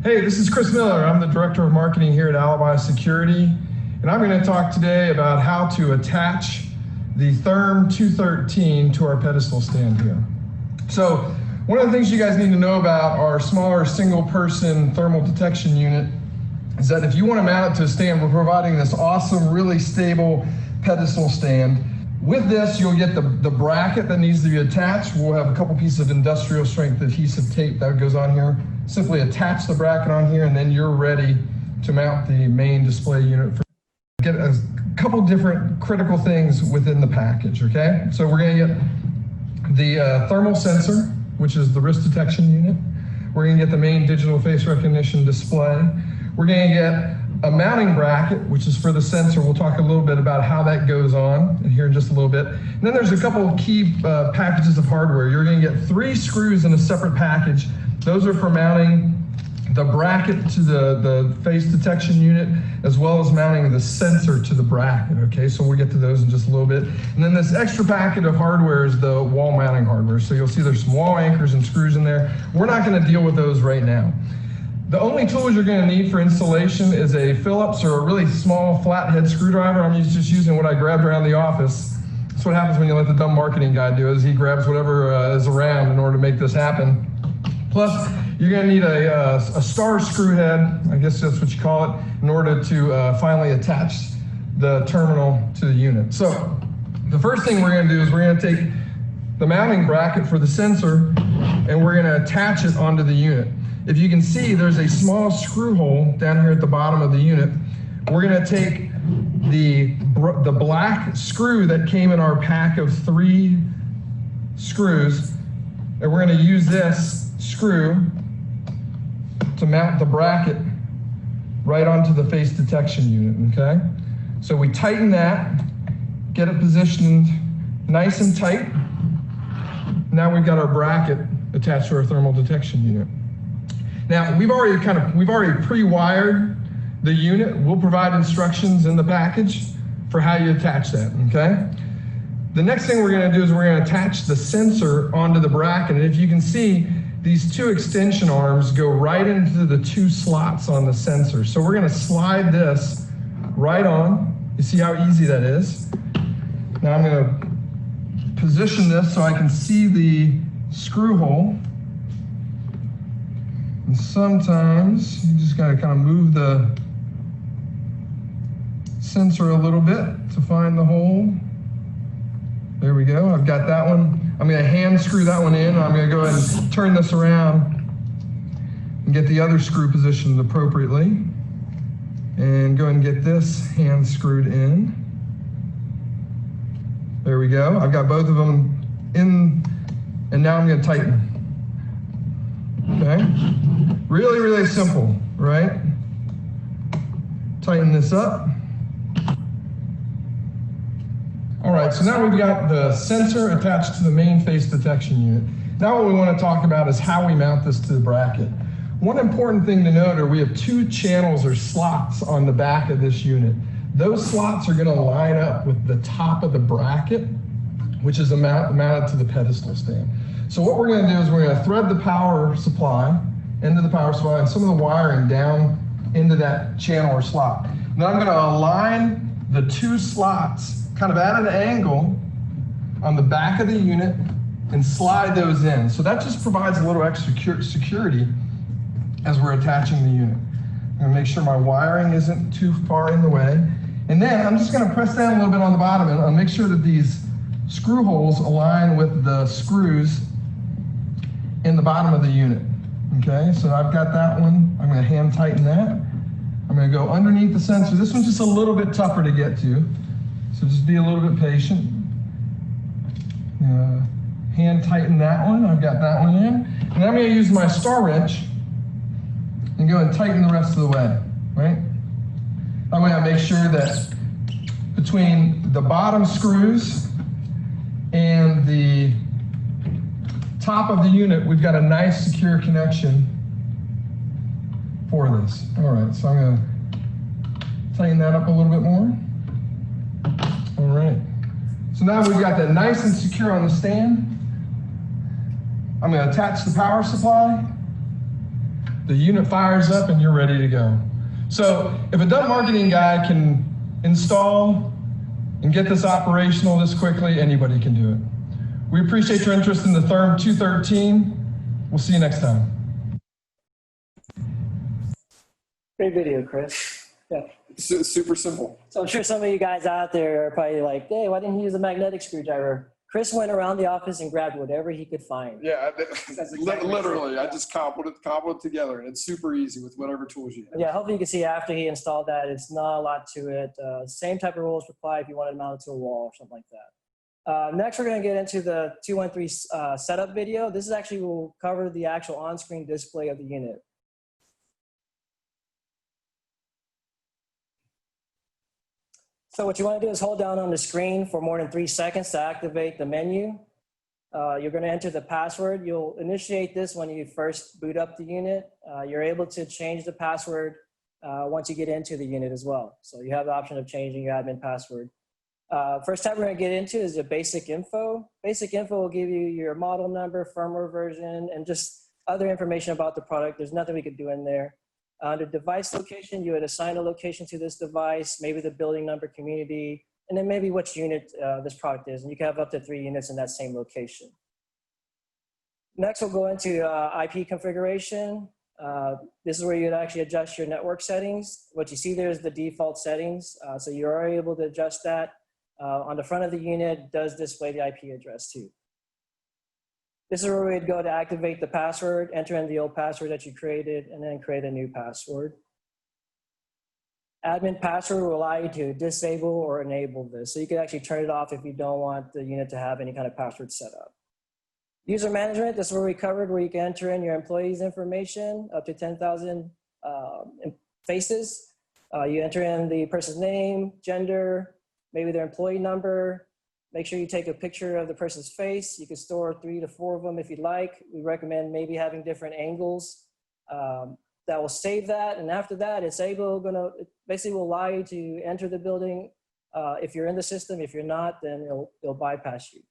Hey, this is Chris Miller. I'm the Director of Marketing here at Alibi Security, and I'm going to talk today about how to attach the THRM 213 to our pedestal stand here. So, one of the things you guys need to know about our smaller single-person thermal detection unit is that if you want to mount it to a stand, we're providing this awesome, really stable pedestal stand. With this, you'll get the bracket that needs to be attached. We'll have a couple pieces of industrial strength adhesive tape that goes on here. Simply attach the bracket on here, and then you're ready to mount the main display unit. Get a couple different critical things within the package, okay? So we're gonna get the thermal sensor, which is the wrist detection unit. We're gonna get the main digital face recognition display. We're gonna get a mounting bracket, which is for the sensor. We'll talk a little bit about how that goes on here in just a little bit. And then there's a couple of key packages of hardware. You're gonna get 3 screws in a separate package. Those are for mounting the bracket to the face detection unit, as well as mounting the sensor to the bracket, okay? So we'll get to those in just a little bit. And then this extra packet of hardware is the wall mounting hardware. So you'll see there's some wall anchors and screws in there. We're not gonna deal with those right now. The only tools you're gonna need for installation is a Phillips or a really small flathead screwdriver. I'm just using what I grabbed around the office. That's what happens when you let the dumb marketing guy do it, is he grabs whatever is around in order to make this happen. Plus, you're gonna need a star screw head, I guess that's what you call it, in order to finally attach the terminal to the unit. So, the first thing we're gonna do is we're gonna take the mounting bracket for the sensor and we're gonna attach it onto the unit. If you can see, there's a small screw hole down here at the bottom of the unit. We're gonna take the black screw that came in our pack of 3 screws, and we're gonna use this screw to mount the bracket right onto the face detection unit, okay? So we tighten that, get it positioned nice and tight. Now we've got our bracket attached to our thermal detection unit. Now we've already pre-wired the unit. We'll provide instructions in the package for how you attach that, okay? The next thing we're gonna do is we're gonna attach the sensor onto the bracket, and if you can see, these 2 extension arms go right into the 2 slots on the sensor. So we're gonna slide this right on. You see how easy that is? Now I'm gonna position this so I can see the screw hole. And sometimes you just gotta kind of move the sensor a little bit to find the hole. There we go, I've got that one. I'm gonna hand screw that one in. I'm gonna go ahead and turn this around and get the other screw positioned appropriately. And go ahead and get this hand screwed in. There we go. I've got both of them in, and now I'm gonna tighten. Okay? Really, really simple, right? Tighten this up. All right, so now we've got the sensor attached to the main face detection unit. Now what we want to talk about is how we mount this to the bracket. One important thing to note are we have 2 channels or slots on the back of this unit. Those slots are going to line up with the top of the bracket, which is mounted to the pedestal stand. So what we're going to do is we're going to thread the power supply into the power supply and some of the wiring down into that channel or slot. Then I'm going to align the 2 slots kind of at an angle on the back of the unit and slide those in. So that just provides a little extra security as we're attaching the unit. I'm gonna make sure my wiring isn't too far in the way. And then I'm just gonna press down a little bit on the bottom and I'll make sure that these screw holes align with the screws in the bottom of the unit. Okay, so I've got that one. I'm gonna hand tighten that. I'm gonna go underneath the sensor. This one's just a little bit tougher to get to. So just be a little bit patient. Hand tighten that one. I've got that one in. And I'm going to use my star wrench and go and tighten the rest of the way, right? I'm going to make sure that between the bottom screws and the top of the unit, we've got a nice secure connection for this. All right, so I'm going to tighten that up a little bit more. All right, so now we've got that nice and secure on the stand. I'm going to attach the power supply. the unit fires up and you're ready to go. So if a dumb marketing guy can install and get this operational this quickly, anybody can do it. We appreciate your interest in the THRM 213. We'll see you next time. Great video, Chris. Yeah. Super simple. So I'm sure some of you guys out there are probably like, hey, why didn't he use a magnetic screwdriver? Chris went around the office and grabbed whatever he could find. Yeah, exactly literally. I just cobbled it together, and it's super easy with whatever tools you have. Yeah, hopefully you can see after he installed that, it's not a lot to it. Same type of rules apply if you want to mount it to a wall or something like that. Next, we're going to get into the 213 setup video. This is actually will cover the actual on-screen display of the unit. So what you want to do is hold down on the screen for more than 3 seconds to activate the menu. You're going to enter the password. You'll initiate this when you first boot up the unit. You're able to change the password once you get into the unit as well. So you have the option of changing your admin password. First tab we're going to get into is the basic info. Basic info will give you your model number, firmware version, and just other information about the product. There's nothing we could do in there. Under device location, you would assign a location to this device, maybe the building number, community, and then maybe which unit this product is. And you can have up to 3 units in that same location. Next, we'll go into IP configuration. This is where you'd actually adjust your network settings. What you see there is the default settings. So you are able to adjust that. On the front of the unit, it does display the IP address too. This is where we'd go to activate the password, enter in the old password that you created, and then create a new password. Admin password will allow you to disable or enable this. So you can actually turn it off if you don't want the unit to have any kind of password set up. User management, this is where we covered where you can enter in your employees' information, up to 10,000 faces. You enter in the person's name, gender, maybe their employee number. Make sure you take a picture of the person's face. You can store 3 to 4 of them if you'd like. We recommend maybe having different angles. That will save that. And after that, it basically will allow you to enter the building if you're in the system. If you're not, then it'll bypass you.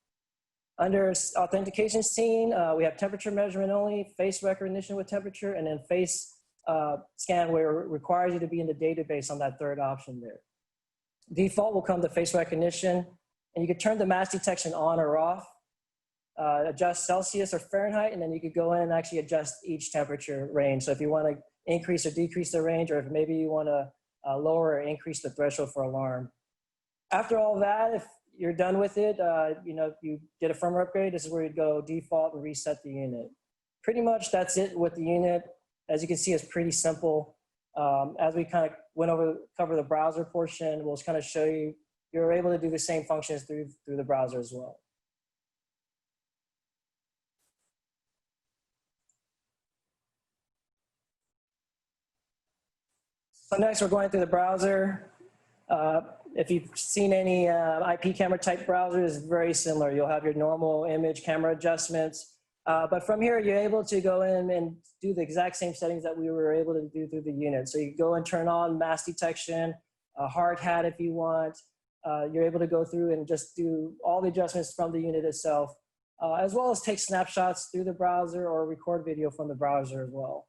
Under authentication scene, we have temperature measurement only, face recognition with temperature, and then face scan where it requires you to be in the database on that third option there. Default will come to face recognition. And you can turn the mass detection on or off, adjust Celsius or Fahrenheit, and then you could go in and actually adjust each temperature range. So if you want to increase or decrease the range, or if maybe you want to lower or increase the threshold for alarm. After all that, if you're done with it, if you did a firmware upgrade, this is where you'd go default and reset the unit. Pretty much that's it with the unit. As you can see, it's pretty simple. As we kind of cover the browser portion, we'll just kind of show you. You're able to do the same functions through the browser as well. So next we're going through the browser. If you've seen any IP camera type browsers, it's very similar. You'll have your normal image camera adjustments. But from here, you're able to go in and do the exact same settings that we were able to do through the unit. So you go and turn on mass detection, a hard hat if you want. You're able to go through and just do all the adjustments from the unit itself, as well as take snapshots through the browser or record video from the browser as well.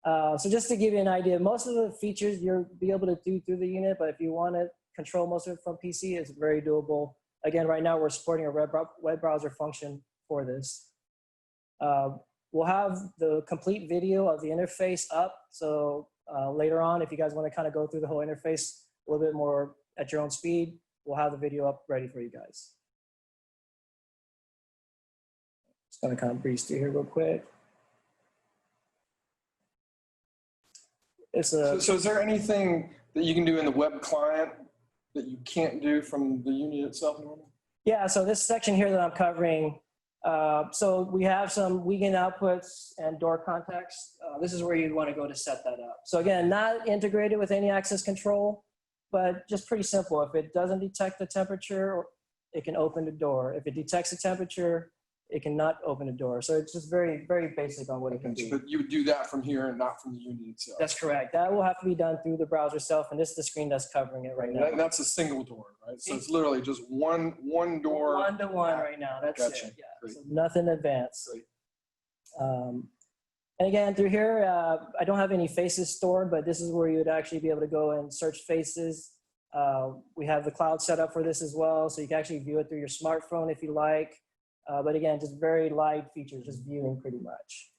So just to give you an idea, most of the features you'll be able to do through the unit, but if you want to control most of it from PC, it's very doable. Again, right now we're supporting a web browser function for this. We'll have the complete video of the interface up. So later on, if you guys want to kind of go through the whole interface a little bit more at your own speed, we'll have the video up ready for you guys. Just gonna kind of breeze through here real quick. So is there anything that you can do in the web client that you can't do from the unit itself normally? Yeah, so this section here that I'm covering, so we have some weekend outputs and door contacts. This is where you'd want to go to set that up. So again, not integrated with any access control, but just pretty simple. If it doesn't detect the temperature, it can open the door. If it detects the temperature, it cannot open the door. So it's just very, very basic on what it can do. But you would do that from here and not from the unit itself. That's correct. That will have to be done through the browser itself, and this is the screen that's covering it right now. And that's a single door, right? So it's literally just one door. One-to-one right now. That's Gotcha. it. Yeah. Great. So nothing advanced. Great. And again, through here, I don't have any faces stored, but this is where you would actually be able to go and search faces. We have the cloud set up for this as well, so you can actually view it through your smartphone if you like. But again, just very light features, just viewing pretty much.